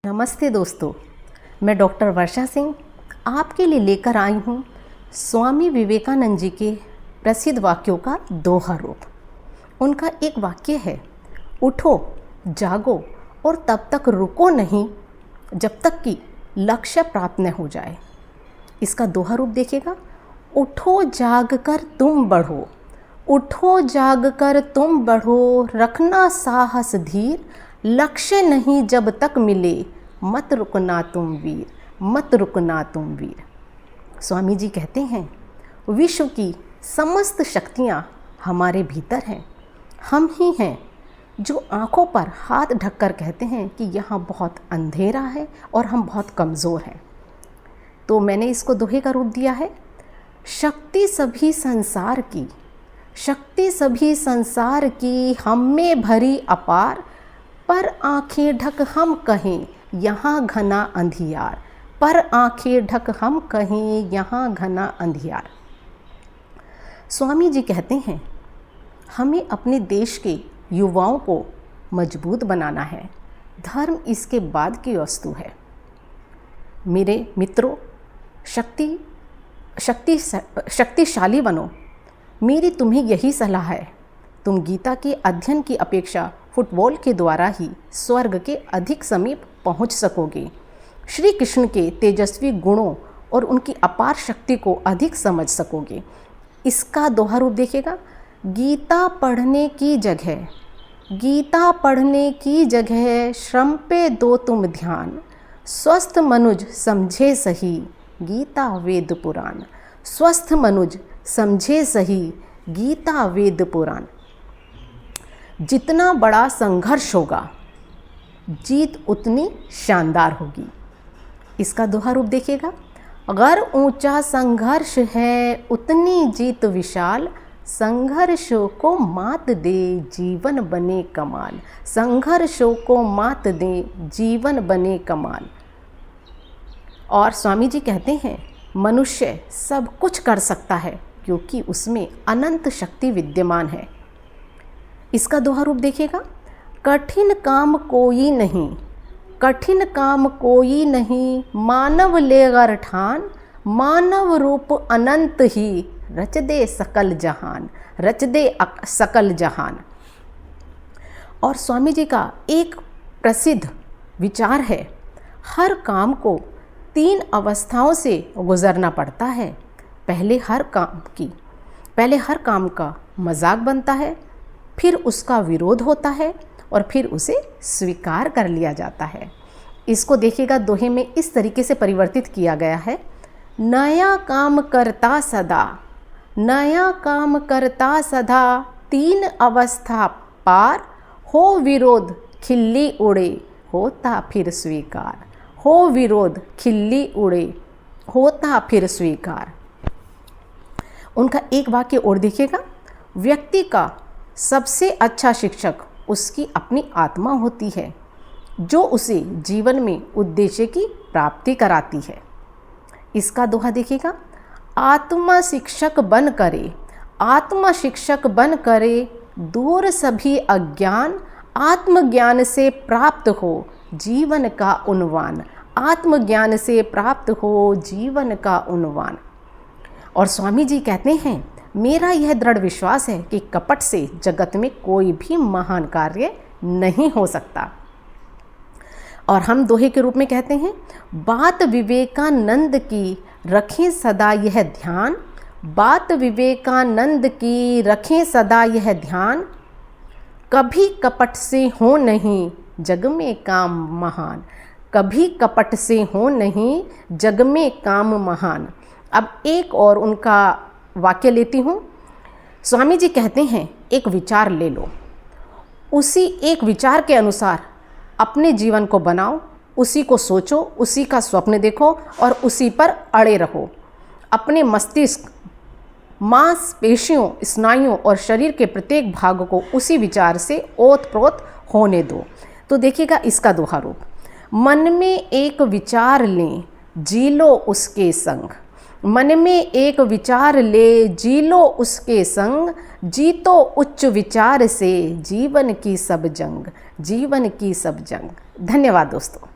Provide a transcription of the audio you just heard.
नमस्ते दोस्तों, मैं डॉक्टर वर्षा सिंह आपके लिए लेकर आई हूँ स्वामी विवेकानंद जी के प्रसिद्ध वाक्यों का दोहा रूप। उनका एक वाक्य है, उठो जागो और तब तक रुको नहीं जब तक कि लक्ष्य प्राप्त न हो जाए। इसका दोहा रूप देखिएगा, उठो जाग कर तुम बढ़ो, उठो जाग कर तुम बढ़ो, रखना साहस धीर, लक्ष्य नहीं जब तक मिले, मत रुकना तुम वीर, मत रुकना तुम वीर। स्वामी जी कहते हैं, विश्व की समस्त शक्तियाँ हमारे भीतर हैं। हम ही हैं जो आँखों पर हाथ ढककर कहते हैं कि यहाँ बहुत अंधेरा है और हम बहुत कमज़ोर हैं। तो मैंने इसको दोहे का रूप दिया है, शक्ति सभी संसार की, शक्ति सभी संसार की, हम में भरी अपार, पर आँखें ढक हम कहें यहाँ घना अंधियार, पर आँखें ढक हम कहें यहाँ घना अंधियार। स्वामी जी कहते हैं, हमें अपने देश के युवाओं को मजबूत बनाना है, धर्म इसके बाद की वस्तु है। मेरे मित्रों, शक्तिशाली बनो। मेरी तुम्हें यही सलाह है, तुम गीता के अध्ययन की अपेक्षा फुटबॉल के द्वारा ही स्वर्ग के अधिक समीप पहुंच सकोगे। श्री कृष्ण के तेजस्वी गुणों और उनकी अपार शक्ति को अधिक समझ सकोगे। इसका दोहा रूप देखिएगा, गीता पढ़ने की जगह, गीता पढ़ने की जगह, श्रम पे दो तुम ध्यान, स्वस्थ मनुज समझे सही, गीता वेद पुराण, स्वस्थ मनुज समझे सही, गीता वेद पुराण। जितना बड़ा संघर्ष होगा, जीत उतनी शानदार होगी। इसका दोहा रूप देखिएगा, अगर ऊंचा संघर्ष है उतनी जीत विशाल, संघर्षों को मात दे जीवन बने कमाल, संघर्षों को मात दे जीवन बने कमाल। और स्वामी जी कहते हैं, मनुष्य सब कुछ कर सकता है क्योंकि उसमें अनंत शक्ति विद्यमान है। इसका दोहा रूप देखिएगा, कठिन काम कोई नहीं, कठिन काम कोई नहीं, मानव लेगर ठान, मानव रूप अनंत ही, रच दे सकल जहान, रच दे सकल जहान। और स्वामी जी का एक प्रसिद्ध विचार है, हर काम को 3 अवस्थाओं से गुजरना पड़ता है। पहले हर काम का मजाक बनता है, फिर उसका विरोध होता है और फिर उसे स्वीकार कर लिया जाता है। इसको देखिएगा, दोहे में इस तरीके से परिवर्तित किया गया है, नया काम करता सदा, नया काम करता सदा, 3 अवस्था पार, हो विरोध खिल्ली उड़े, होता फिर स्वीकार, हो विरोध खिल्ली उड़े, होता फिर स्वीकार। उनका एक वाक्य और देखिएगा, व्यक्ति का सबसे अच्छा शिक्षक उसकी अपनी आत्मा होती है, जो उसे जीवन में उद्देश्य की प्राप्ति कराती है। इसका दोहा देखिएगा, आत्मा शिक्षक बन करे, आत्मा शिक्षक बन करे, दूर सभी अज्ञान, आत्मज्ञान से प्राप्त हो जीवन का उन्वान, आत्मज्ञान से प्राप्त हो जीवन का उन्वान। और स्वामी जी कहते हैं, मेरा यह दृढ़ विश्वास है कि कपट से जगत में कोई भी महान कार्य नहीं हो सकता। और हम दोहे के रूप में कहते हैं, बात विवेकानंद की रखें सदा यह ध्यान, बात विवेकानंद की रखें सदा यह ध्यान, कभी कपट से हो नहीं जग में काम महान, कभी कपट से हो नहीं जग में काम महान। अब एक और उनका वाक्य लेती हूँ। स्वामी जी कहते हैं, एक विचार ले लो, उसी एक विचार के अनुसार अपने जीवन को बनाओ, उसी को सोचो, उसी का स्वप्न देखो और उसी पर अड़े रहो। अपने मस्तिष्क, मांसपेशियों, स्नायुओं और शरीर के प्रत्येक भाग को उसी विचार से ओत-प्रोत होने दो। तो देखिएगा इसका दोहा रूप, मन में एक विचार लें, जी लो उसके संग, मन में एक विचार ले, जी लो उसके संग, जीतो उच्च विचार से जीवन की सब जंग, जीवन की सब जंग। धन्यवाद दोस्तों।